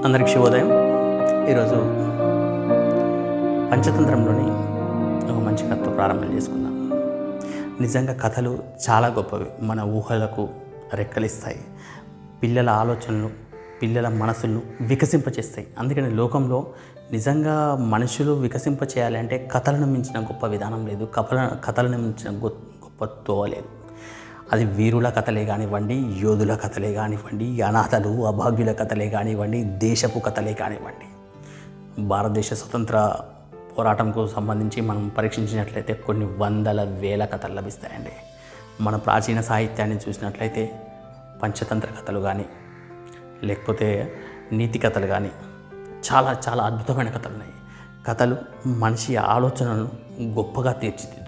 అందరికి శుభోదయం. ఈరోజు పంచతంత్రంలోని ఒక మంచి కథతో ప్రారంభం చేసుకుందాం. నిజంగా కథలు చాలా గొప్పవి, మన ఊహలకు రెక్కలిస్తాయి, పిల్లల ఆలోచనలు, పిల్లల మనసులను వికసింపచేస్తాయి. అందుకని లోకంలో నిజంగా మనుషులు వికసింపచేయాలి అంటే కథలను మించిన గొప్ప విధానం లేదు, కథలను మించిన గొప్ప తోవ లేదు. అది వీరుల కథలే కానివ్వండి, యోధుల కథలే కానివ్వండి, అనాథలు అభాగ్యుల కథలే కానివ్వండి, దేశపు కథలే కానివ్వండి. భారతదేశ స్వతంత్ర పోరాటంకు సంబంధించి మనం పరీక్షించినట్లయితే కొన్ని వందల వేల కథలు లభిస్తాయండి. మన ప్రాచీన సాహిత్యాన్ని చూసినట్లయితే పంచతంత్ర కథలు కానీ, లేకపోతే నీతి కథలు కానీ చాలా చాలా అద్భుతమైన కథలు ఉన్నాయి. కథలు మనిషి ఆలోచనలను గొప్పగా తీర్చిదిద్దుతాయి.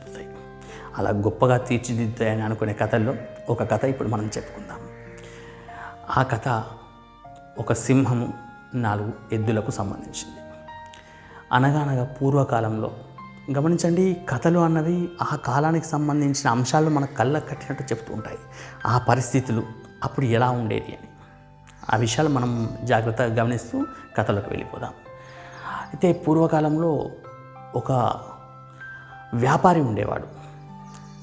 అలా గొప్పగా తీర్చిదిద్దుతాయని అనుకునే కథల్లో ఒక కథ ఇప్పుడు మనం చెప్పుకుందాం. ఆ కథ ఒక సింహము 4 ఎద్దులకు సంబంధించింది. అనగానగా పూర్వకాలంలో, గమనించండి, కథలు అన్నవి ఆ కాలానికి సంబంధించిన అంశాలు మన కళ్ళకు కట్టినట్టు చెప్తూ ఉంటాయి. ఆ పరిస్థితులు అప్పుడు ఎలా ఉండేది అని ఆ విషయాలు మనం జాగ్రత్తగా గమనిస్తూ కథలకు వెళ్ళిపోదాం. అయితే పూర్వకాలంలో ఒక వ్యాపారి ఉండేవాడు.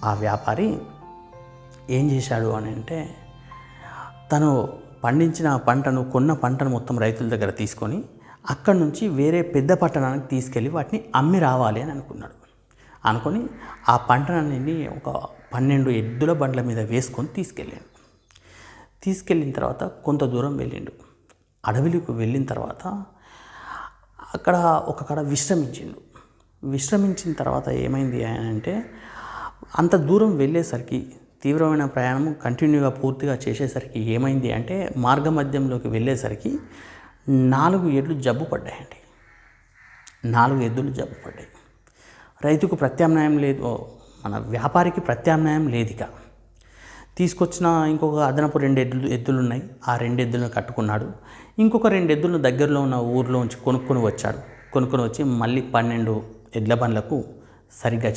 ఆ వ్యాపారి ఏం చేశాడు అని అంటే, తను పండించిన పంటను, కొన్న పంటను మొత్తం రైతుల దగ్గర తీసుకొని అక్కడి నుంచి వేరే పెద్ద పట్టణానికి తీసుకెళ్ళి వాటిని అమ్మి రావాలి అని అనుకొని ఆ పంటనన్నీ ఒక 12 ఎద్దుల బండ్ల మీద వేసుకొని తీసుకెళ్ళిన తర్వాత కొంత దూరం వెళ్ళిండు. అడవిలోకి వెళ్ళిన తర్వాత అక్కడ ఒక కాడ విశ్రమించిన తర్వాత ఏమైంది అని అంటే, అంత దూరం వెళ్ళేసరికి, తీవ్రమైన ప్రయాణం కంటిన్యూగా పూర్తిగా చేసేసరికి ఏమైంది అంటే, మార్గ మధ్యంలోకి వెళ్ళేసరికి 4 ఎడ్లు జబ్బు పడ్డాయండి. 4 ఎద్దులు జబ్బు పడ్డాయి. రైతుకు ప్రత్యామ్నాయం లేదు, మన వ్యాపారికి ప్రత్యామ్నాయం లేదు. ఇక తీసుకొచ్చిన ఇంకొక అదనపు 2 ఎద్దులు ఉన్నాయి. ఆ 2 ఎద్దులను కట్టుకున్నాడు. ఇంకొక 2 ఎద్దులను దగ్గరలో ఉన్న ఊర్లోంచి కొనుక్కొని వచ్చి మళ్ళీ 12 ఎడ్ల బండ్లకు సరిగ్గా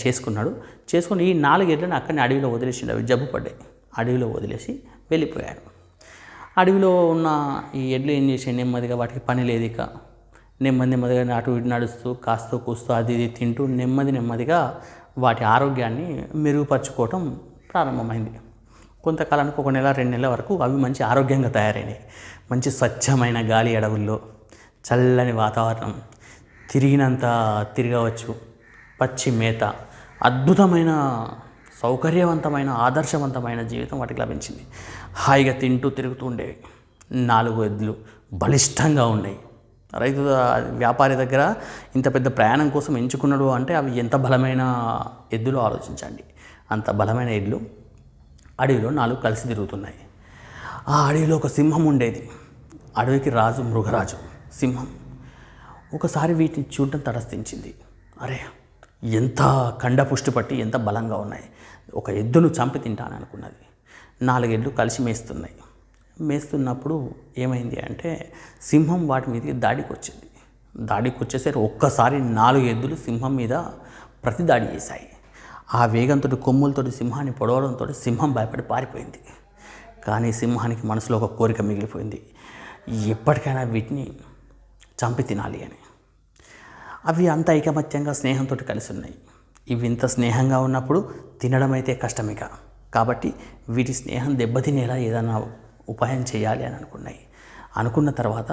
చేసుకొని ఈ 4 ఎడ్లను అక్కడిని అడవిలో వదిలేసిండు. అవి జబ్బు పడ్డాయి. అడవిలో వదిలేసి వెళ్ళిపోయాడు. అడవిలో ఉన్న ఈ ఎడ్లు ఏం చేసాయి, నెమ్మదిగా వాటికి పని లేదు, ఇక నెమ్మదిగా అటు ఇటు నడుస్తూ కాస్తూ కూస్తూ అది ఇది తింటూ నెమ్మదిగా వాటి ఆరోగ్యాన్ని మెరుగుపరుచుకోవటం ప్రారంభమైంది. కొంతకాలానికి 1 నెల 2 నెలల వరకు అవి మంచి ఆరోగ్యంగా తయారైనాయి. మంచి స్వచ్ఛమైన గాలి, అడవుల్లో చల్లని వాతావరణం, తిరిగినంత తిరగవచ్చు, పచ్చి మేత, అద్భుతమైన సౌకర్యవంతమైన ఆదర్శవంతమైన జీవితం వాటికి లభించింది. హాయిగా తింటూ తిరుగుతూ ఉండేవి. 4 ఎద్దులు బలిష్టంగా ఉన్నాయి. రైతు వ్యాపారి దగ్గర ఇంత పెద్ద ప్రయాణం కోసం ఎంచుకున్నాడు అంటే అవి ఎంత బలమైన ఎద్దులు ఆలోచించండి. అంత బలమైన ఎడ్లు అడవిలో 4 కలిసి తిరుగుతున్నాయి. ఆ అడవిలో ఒక సింహం ఉండేది. అడవికి రాజు, మృగరాజు సింహం. ఒకసారి వీటిని చూడటం తటస్థించింది. అరే, ఎంత కండపుష్టి పట్టి ఎంత బలంగా ఉన్నాయి, ఒక ఎద్దును చంపి తింటాను అనుకున్నది. 4 ఎడ్లు కలిసి మేస్తున్నప్పుడు ఏమైంది అంటే, సింహం వాటి మీదకి దాడికి వచ్చేసరికి ఒక్కసారి 4 ఎద్దులు సింహం మీద ప్రతిదాడి చేశాయి. ఆ వేగంతో కొమ్ములతోటి సింహాన్ని పొడవడంతో సింహం భయపడి పారిపోయింది. కానీ సింహానికి మనసులో ఒక కోరిక మిగిలిపోయింది, ఎప్పటికైనా వీటిని చంపి తినాలి అని. అవి అంత ఐకమత్యంగా స్నేహంతో కలిసి ఉన్నాయి. ఇవి ఇంత స్నేహంగా ఉన్నప్పుడు తినడం అయితే కష్టమిక. కాబట్టి వీటి స్నేహం దెబ్బతినేలా ఏదైనా ఉపాయం చేయాలి అని అనుకున్న తర్వాత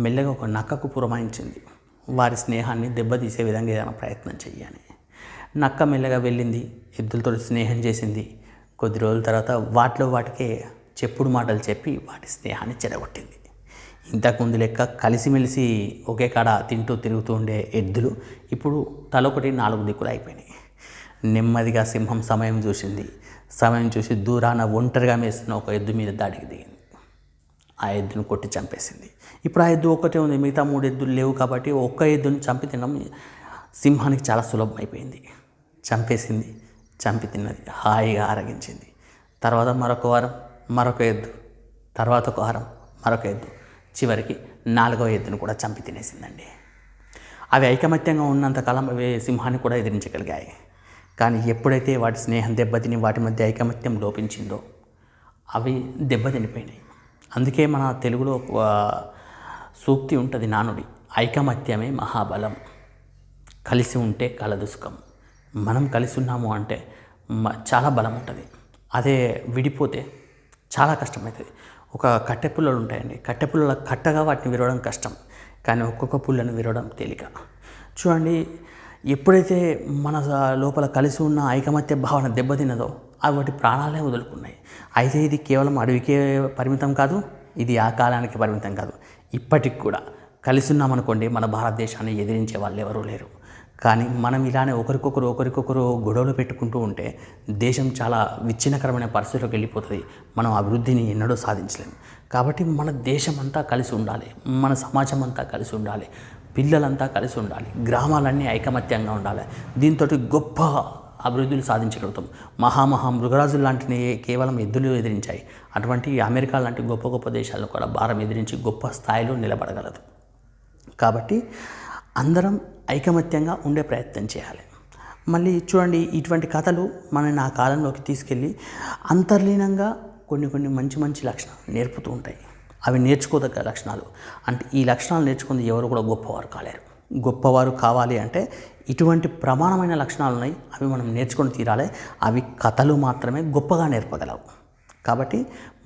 మెల్లగా ఒక నక్కకు పురమాయించింది, వారి స్నేహాన్ని దెబ్బతీసే విధంగా ఏదైనా ప్రయత్నం చేయాలి. నక్క మెల్లగా వెళ్ళింది, ఎద్దులతో స్నేహం చేసింది. కొద్ది రోజుల తర్వాత వాటికే చెప్పుడు మాటలు చెప్పి వాటి స్నేహాన్ని చెడగొట్టింది. ఇంతకుముందు లెక్క కలిసిమెలిసి ఒకే కాడ తిరుగుతూ ఉండే ఎద్దులు ఇప్పుడు తలొకటి 4 దిక్కులు అయిపోయినాయి. నెమ్మదిగా సింహం సమయం చూసి దూరాన ఒంటరిగా మేస్తున్న ఒక ఎద్దు మీద దాడికి దిగింది. ఆ ఎద్దును కొట్టి చంపేసింది. ఇప్పుడు ఆ ఎద్దు ఒక్కటే ఉంది, మిగతా 3 ఎద్దులు లేవు. కాబట్టి ఒక్క ఎద్దుని చంపి తినడం సింహానికి చాలా సులభం అయిపోయింది. చంపి తిన్నది, హాయిగా ఆరగించింది. తర్వాత మరొక వారం మరొక ఎద్దు, తర్వాత ఒక వారం మరొక ఎద్దు, చివరికి 4వ ఎద్దును కూడా చంపి తినేసిందండి. అవి ఐకమత్యంగా ఉన్నంతకాలం అవి సింహాన్ని కూడా ఎదిరించగలిగాయి. కానీ ఎప్పుడైతే వాటి స్నేహం దెబ్బతిని వాటి మధ్య ఐకమత్యం లోపించిందో అవి దెబ్బతినిపోయినాయి. అందుకే మన తెలుగులో సూక్తి ఉంటుంది, నానుడి, ఐకమత్యమే మహాబలం, కలిసి ఉంటే కలదు సుఖం. మనం కలిసి ఉన్నాము అంటే చాలా బలం ఉంటుంది. అదే విడిపోతే చాలా కష్టమవుతుంది. ఒక కట్టె పుల్లలు ఉంటాయండి, కట్టె పుల్లల కట్టగా వాటిని విరవడం కష్టం, కానీ ఒక్కొక్క పుల్లను విరవడం తేలిక. చూడండి, ఎప్పుడైతే మన లోపల కలిసి ఉన్న ఐకమత్య భావన దెబ్బతిన్నదో అవి వాటి ప్రాణాలే వదులుకున్నాయి. అయితే ఇది కేవలం అడవికే పరిమితం కాదు, ఇది ఆ కాలానికి పరిమితం కాదు. ఇప్పటికి కూడా కలిసి ఉన్నామనుకోండి, మన భారతదేశాన్ని ఎదిరించే వాళ్ళు ఎవరూ లేరు. కానీ మనం ఇలానే ఒకరికొకరు గొడవలు పెట్టుకుంటూ ఉంటే దేశం చాలా విచ్ఛిన్నకరమైన పరిస్థితిలోకి వెళ్ళిపోతుంది. మనం అభివృద్ధిని ఎన్నడూ సాధించలేము. కాబట్టి మన దేశం అంతా కలిసి ఉండాలి, మన సమాజం అంతా కలిసి ఉండాలి, పిల్లలంతా కలిసి ఉండాలి, గ్రామాలన్నీ ఐకమత్యంగా ఉండాలి. దీంతో గొప్ప అభివృద్ధులు సాధించగలుగుతాం. మృగరాజులు లాంటివి కేవలం ఎద్దులు ఎదిరించాయి. అటువంటి అమెరికా లాంటి గొప్ప గొప్ప దేశాలను కూడా భారతం ఎదిరించి గొప్ప స్థాయిలో నిలబడగలదు. కాబట్టి అందరం ఐకమత్యంగా ఉండే ప్రయత్నం చేయాలి. మళ్ళీ చూడండి, ఇటువంటి కథలు మనని ఆ కాలంలోకి తీసుకెళ్ళి అంతర్లీనంగా కొన్ని మంచి లక్షణాలు నేర్పుతూ ఉంటాయి. అవి నేర్చుకోదగ్గ లక్షణాలు. అంటే ఈ లక్షణాలు నేర్చుకుంది ఎవరు కూడా గొప్పవారు కాలేరు. గొప్పవారు కావాలి అంటే ఇటువంటి ప్రమాణమైన లక్షణాలు ఉన్నాయి, అవి మనం నేర్చుకొని తీరాలి. అవి కథలు మాత్రమే గొప్పగా నేర్పగలవు. కాబట్టి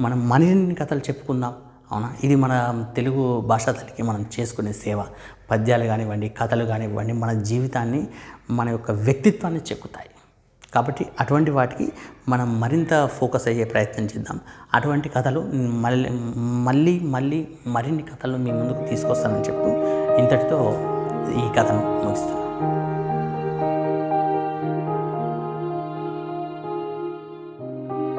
మనం మరిన్ని కథలు చెప్పుకుందాం, అవునా? ఇది మన తెలుగు భాషా తల్లికి మనం చేసుకునే సేవ. పద్యాలు కానివ్వండి, కథలు కానివ్వండి, మన జీవితాన్ని, మన యొక్క వ్యక్తిత్వాన్ని చెక్కుతాయి. కాబట్టి అటువంటి వాటికి మనం మరింత ఫోకస్ అయ్యే ప్రయత్నం చేద్దాం. అటువంటి కథలు మళ్ళీ మరిన్ని కథలు మీ ముందుకు తీసుకొస్తానని చెప్తూ ఇంతటితో ఈ కథను ముగిస్తున్నాను.